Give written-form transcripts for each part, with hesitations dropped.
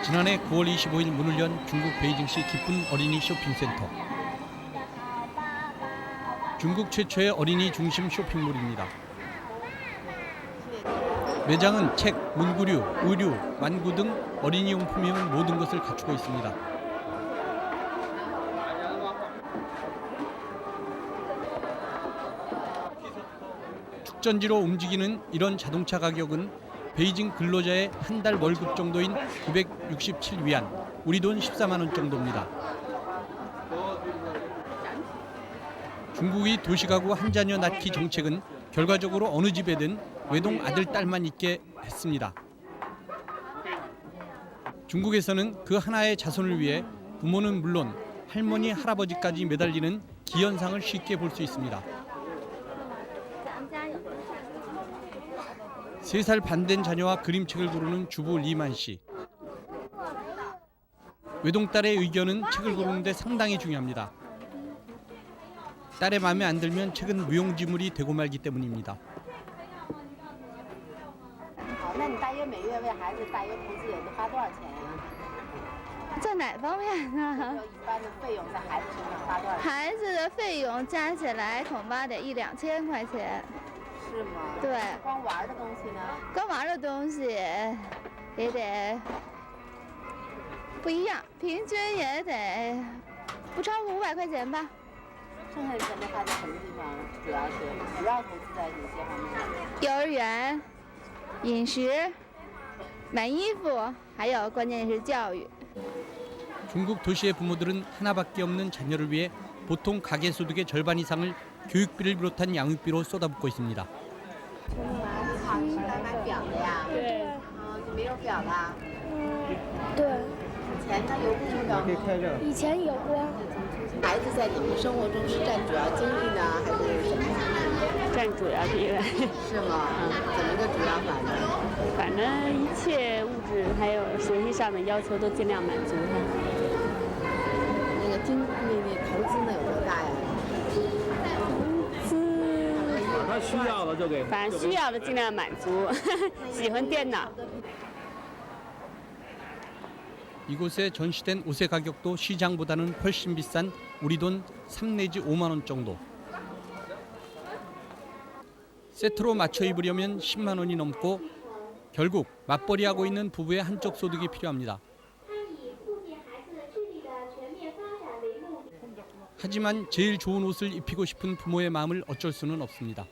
지난해 9월 25일 문을 연 중국 베이징시 기쁜 어린이 쇼핑센터. 중국 최초의 어린이 중심 쇼핑몰입니다. 매장은 책, 문구류, 의류, 만구 등 어린이 용품용 모든 것을 갖추고 있습니다. 축전지로 움직이는 이런 자동차 가격은 베이징 근로자의 한 달 월급 정도인 967위안, 우리 돈 14만 원 정도입니다. 중국의 도시가구 한 자녀 낳기 정책은 결과적으로 어느 집에든 외동 아들, 딸만 있게 했습니다. 중국에서는 그 하나의 자손을 위해 부모는 물론 할머니, 할아버지까지 매달리는 기현상을 쉽게 볼 수 있습니다. 3살 반 된 자녀와 그림책을 고르는 주부 리만 씨. 외동딸의 의견은 책을 고르는 데 상당히 중요합니다. 딸의 마음에 안 들면 책은 무용지물이 되고 말기 때문입니다. 那你大约每月为孩子大约投资也都花多少钱呀？在哪方面呢？一般的费用在孩子身上花多少钱？孩子的费用加起来恐怕得1、2千块钱。是吗？对。光玩的东西呢？光玩的东西也得不一样，平均也得不超过500块钱吧。 剩下的钱都花在什么地方？主要投资在哪些方面？幼儿园、饮食、买衣服，还有关键是教育。 중국 도시의 부모들은 하나밖에 없는 자녀를 위해 보통 가계 소득의 절반 이상을 교육비를 비롯한养育비로 쏟아붓고 있습니다. 好，你是来买表的呀？对，你没有表了？对，以前呢有不表吗？以前有过，孩子在你们生活中是占主要精力呢，还是什么？占主要地位。是吗？怎么个主要法呢？反正一切物质还有学习上的要求都尽量满足他。那个投资呢有多大呀？他需要的就给，反正需要的尽量满足。喜欢电脑。 이곳에 전시된 옷의 가격도 시장보다는 훨씬 비싼 우리 돈 3 내지 5만 원 정도. 세트로 맞춰 입으려면 10만 원이 넘고 결국 맞벌이하고 있는 부부의 한쪽 소득이 필요합니다. 하지만 제일 좋은 옷을 입히고 싶은 부모의 마음을 어쩔 수는 없습니다.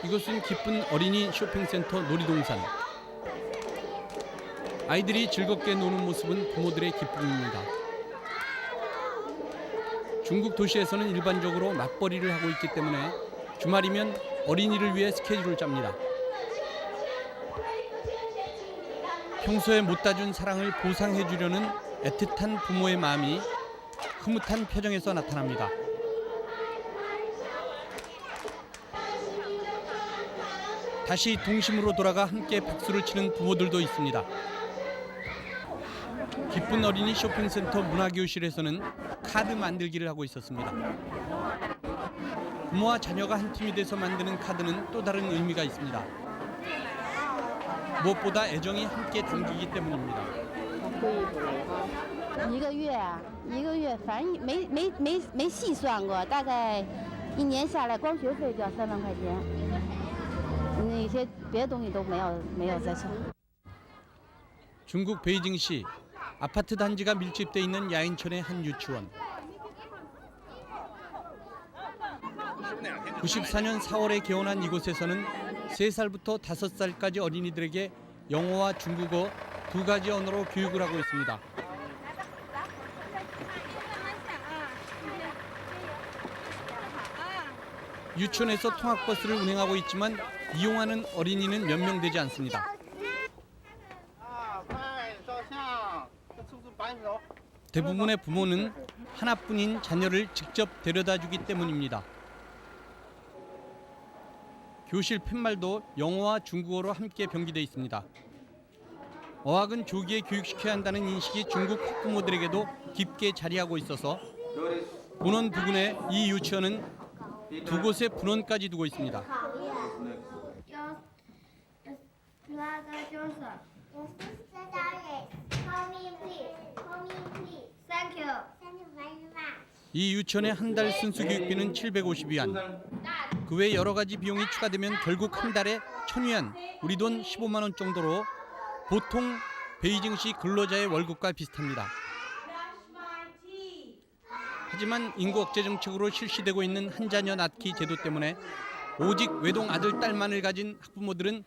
이곳은 기쁜 어린이 쇼핑센터 놀이동산. 아이들이 즐겁게 노는 모습은 부모들의 기쁨입니다. 중국 도시에서는 일반적으로 맞벌이를 하고 있기 때문에 주말이면 어린이를 위해 스케줄을 짭니다. 평소에 못 따준 사랑을 보상해 주려는 애틋한 부모의 마음이 흐뭇한 표정에서 나타납니다. 다시 동심으로 돌아가 함께 박수를 치는 부모들도 있습니다. 기쁜 어린이 쇼핑센터 문화교실에서는 카드 만들기를 하고 있었습니다. 부모와 자녀가 한 팀이 돼서 만드는 카드는 또 다른 의미가 있습니다. 무엇보다 애정이 함께 담기기 때문입니다. 一个月，反正没细算过，大概1年下来，光学费就要3万块钱。那些别的东西都没有再算。 중국 베이징시 아파트 단지가 밀집돼 있는 야인촌의 한 유치원. 94년 4월에 개원한 이곳에서는 3살부터 5살까지 어린이들에게 영어와 중국어 2가지 언어로 교육을 하고 있습니다. 유치원에서 통학버스를 운행하고 있지만 이용하는 어린이는 몇 명 되지 않습니다. 대부분의 부모는 하나뿐인 자녀를 직접 데려다주기 때문입니다. 교실 팻말도 영어와 중국어로 함께 병기돼 있습니다. 어학은 조기에 교육시켜야 한다는 인식이 중국 학부모들에게도 깊게 자리하고 있어서 본원 부근의 이 유치원은 두 곳에 분원까지 두고 있습니다. 이 유치원의 한 달 순수 교육비는 750위안. 그 외 여러 가지 비용이 추가되면 결국 한 달에 1,000위안, 우리 돈 15만 원 정도로 보통 베이징시 근로자의 월급과 비슷합니다. 하지만 인구 억제 정책으로 실시되고 있는 한 자녀 낳기 제도 때문에 오직 외동 아들, 딸만을 가진 학부모들은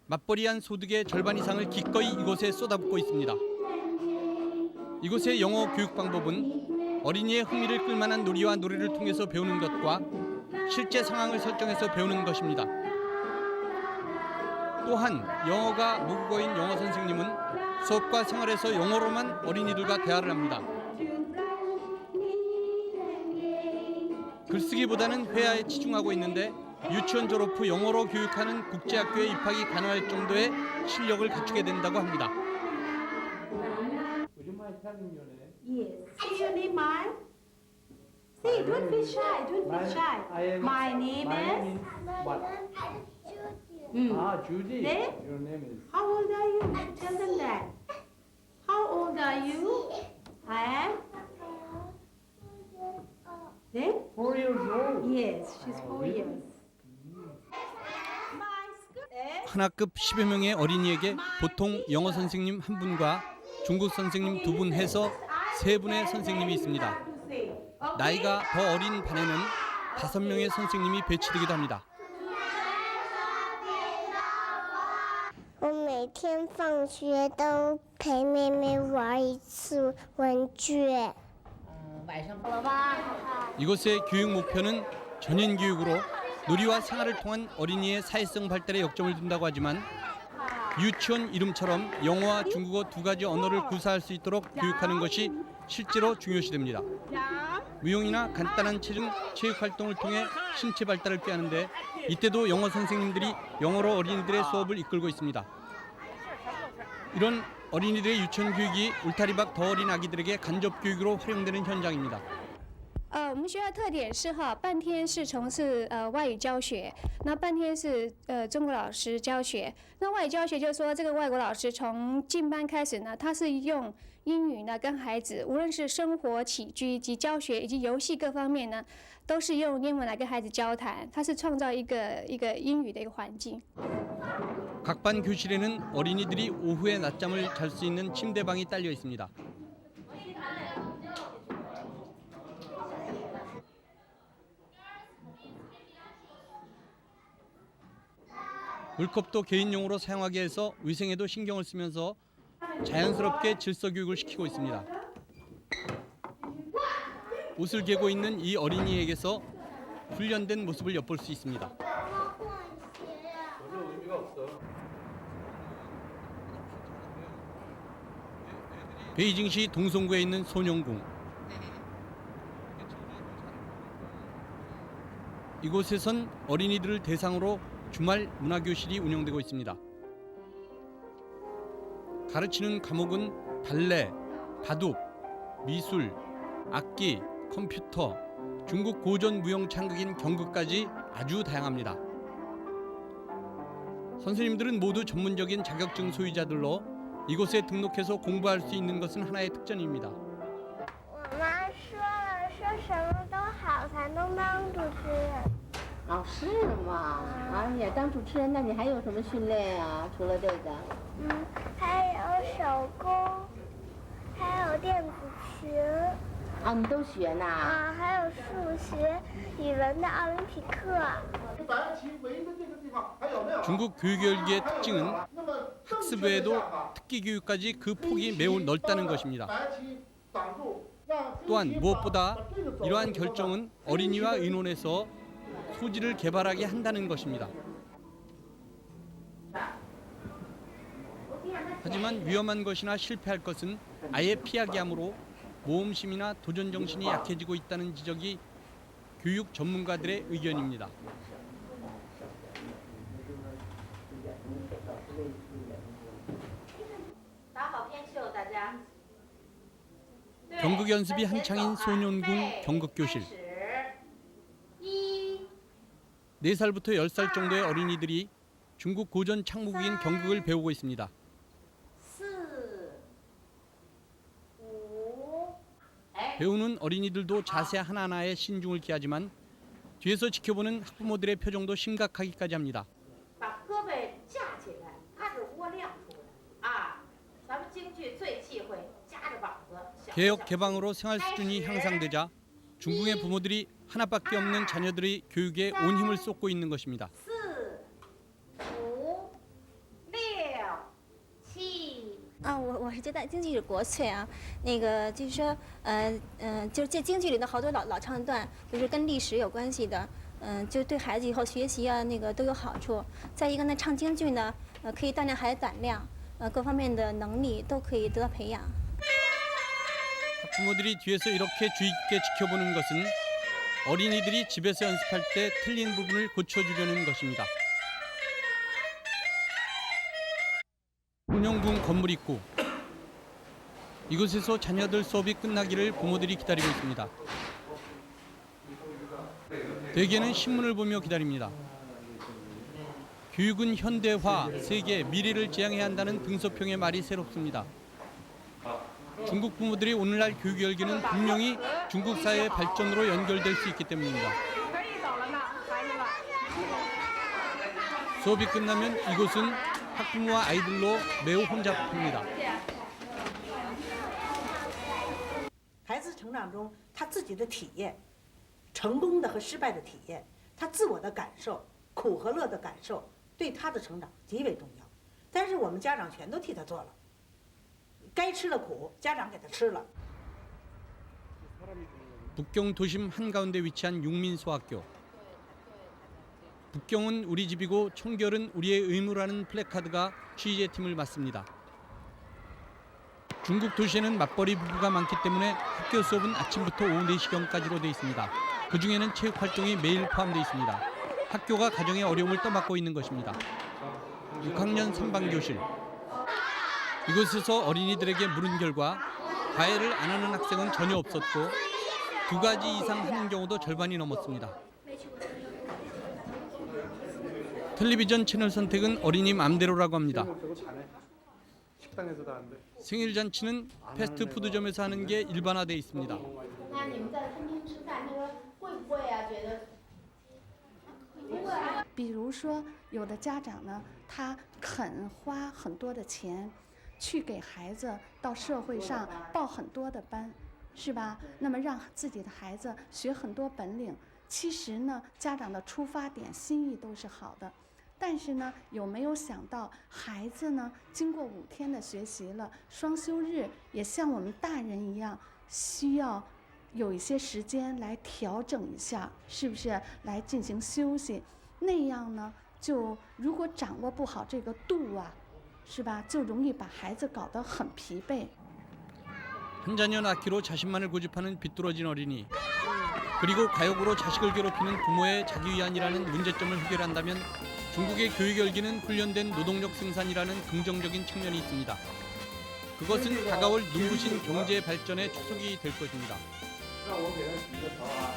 맞벌이한 소득의 절반 이상을 기꺼이 이곳에 쏟아붓고 있습니다. 이곳의 영어 교육 방법은 어린이의 흥미를 끌만한 놀이와 노래를 통해서 배우는 것과 실제 상황을 설정해서 배우는 것입니다. 또한 영어가 모국어인 영어 선생님은 수업과 생활에서 영어로만 어린이들과 대화를 합니다. 글쓰기보다는 회화에 치중하고 있는데 유치원 졸업 후 영어로 교육하는 국제학교에 입학이 가능할 정도의 실력을 갖추게 된다고 합니다. Yes. Say your name, mine. Say, don't be shy, don't be shy. My name is. what? Judy. 네? Your name is. How old are you? Tell them that. How old are you? I am. 네? 4 years old. Yes, she's 4 years. My school is. 하나급 10여 명의 어린이에게 보통 영어 선생님 한 분과 중국 선생님 2분 해서 3분의 선생님이 있습니다. 나이가 더 어린 반에는 5명의 선생님이 배치되기도 합니다. 我每天放学都陪妹妹玩一次玩具。 이곳의 교육 목표는 전인 교육으로 놀이와 생활을 통한 어린이의 사회성 발달에 역점을 둔다고 하지만 유치원 이름처럼 영어와 중국어 두 가지 언어를 구사할 수 있도록 교육하는 것이 실제로 중요시됩니다. 무용이나 간단한 체육 활동을 통해 신체 발달을 꾀하는데 이때도 영어 선생님들이 영어로 어린이들의 수업을 이끌고 있습니다. 이런 어린이들의 유치원 교육이 울타리박 더 어린 아기들에게 간접 교육으로 활용되는 현장입니다. 我们学校特点是半天是从事外语教学，那半天是中国老师教学。那外语教学就是说，这个外国老师从进班开始呢，他是用英语呢跟孩子，无论是生活起居以及教学以及游戏各方面呢，都是用英文来跟孩子交谈。他是创造一个英语的一个环境。 각 반 교실에는 어린이들이 오후에 낮잠을 잘 수 있는 침대방이 딸려 있습니다. 물컵도 개인용으로 사용하게 해서 위생에도 신경을 쓰면서 자연스럽게 질서 교육을 시키고 있습니다. 옷을 개고 있는 이 어린이에게서 훈련된 모습을 엿볼 수 있습니다. 베이징시 동성구에 있는 소뇽궁. 이곳에선 어린이들을 대상으로 주말 문화교실이 운영되고 있습니다. 가르치는 과목은 발레, 바둑, 미술, 악기, 컴퓨터, 중국 고전 무용 창극인 경극까지 아주 다양합니다. 선생님들은 모두 전문적인 자격증 소유자들로 이곳에 등록해서 공부할 수 있는 것은 하나의 특전입니다. 我妈说了，说什么都好才能当主持人。 是吗？也当主持人，那你还有什么训练呀？除了这个？还有手工，还有电子琴。你都学呢？还有数学、语文的奥林匹克。 중국 교육열기의 특징은 학습 외에도 특기 교육까지 그 폭이 매우 넓다는 것입니다. 또한 무엇보다 이러한 결정은 어린이와 의논해서 소질을 개발하게 한다는 것입니다. 하지만 위험한 것이나 실패할 것은 아예 피하게 하므로 모험심이나 도전 정신이 약해지고 있다는 지적이 교육 전문가들의 의견입니다. 경극 연습이 한창인 소뇽궁 경극교실. 4살부터 10살 정도의 어린이들이 중국 고전 창무국인 경극을 배우고 있습니다. 배우는 어린이들도 자세 하나하나에 신중을 기하지만 뒤에서 지켜보는 학부모들의 표정도 심각하기까지 합니다. 개혁 개방으로 생활 수준이 향상되자 중국의 부모들이 하나밖에 없는 자녀들의 교육에 온 힘을 쏟고 있는 것입니다. 我是觉得京剧是国粹啊，那个就是说，就是这京剧里的好多老唱段，就是跟历史有关系的，就对孩子以后学习啊那个都有好处。再一个呢，唱京剧呢，可以锻炼孩子胆量，各方面的能力都可以得到培养。 부모들이 뒤에서 이렇게 주의 깊게 지켜보는 것은 어린이들이 집에서 연습할 때 틀린 부분을 고쳐주려는 것입니다. 운영군 건물 입구. 이곳에서 자녀들 수업이 끝나기를 부모들이 기다리고 있습니다. 대개는 신문을 보며 기다립니다. 교육은 현대화, 세계, 미래를 지향해야 한다는 등소평의 말이 새롭습니다. 중국 부모들이 오늘날 교육 열기는 분명히 중국 사회의 발전으로 연결될 수 있기 때문입니다. 수업이 끝나면 이곳은 학부모와 아이들로 매우 혼잡합니다. 孩子成长中他自己的体验，成功的和失败的体验，他自我的感受，苦和乐的感受，对他的成长极为重要。但是我们家长全都替他做了。 该吃的苦，家长给他吃了。 북경 도심 한가운데 위치한 육민소학교. 북경은 우리 집이고 청결은 우리의 의무라는 플래카드가 취재 팀을 맡습니다. 중국 도시에는 맞벌이 부부가 많기 때문에 학교 수업은 아침부터 오후 4시경까지로 돼 있습니다. 그중에는 체육 활동이 매일 포함되어 있습니다. 학교가 가정의 어려움을 떠맡고 있는 것입니다. 6학년 3반교실. 이곳에서 어린이들에게 물은 결과 과외를 안 하는 학생은 전혀 없었고 2가지 이상 하는 경우도 절반이 넘었습니다. 텔레비전 채널 선택은 어린이 맘대로라고 합니다. 생일 잔치는 패스트푸드점에서 하는 게 일반화돼 있습니다. 比如说，有的家长呢，他肯花很多的钱，去给孩子到社会上报很多的班，是吧？那么让自己的孩子学很多本领。其实呢，家长的出发点、心意都是好的，但是呢，有没有想到孩子呢，经过5天的学习了，双休日也像我们大人一样，需要有一些时间来调整一下，是不是？来进行休息，那样呢，就如果掌握不好这个度啊，是吧？就容易把孩子搞得很疲惫。 한 자녀 낳기로 자신만을 고집하는 비뚤어진 어린이. 그리고 과욕으로 자식을 괴롭히는 부모의 자기위안이라는 문제점을 해결한다면 중국의 교육 열기는 훈련된 노동력 생산이라는 긍정적인 측면이 있습니다. 그것은 다가올 눈부신 경제 발전의 초석이 될 것입니다. 让我给他洗个头啊。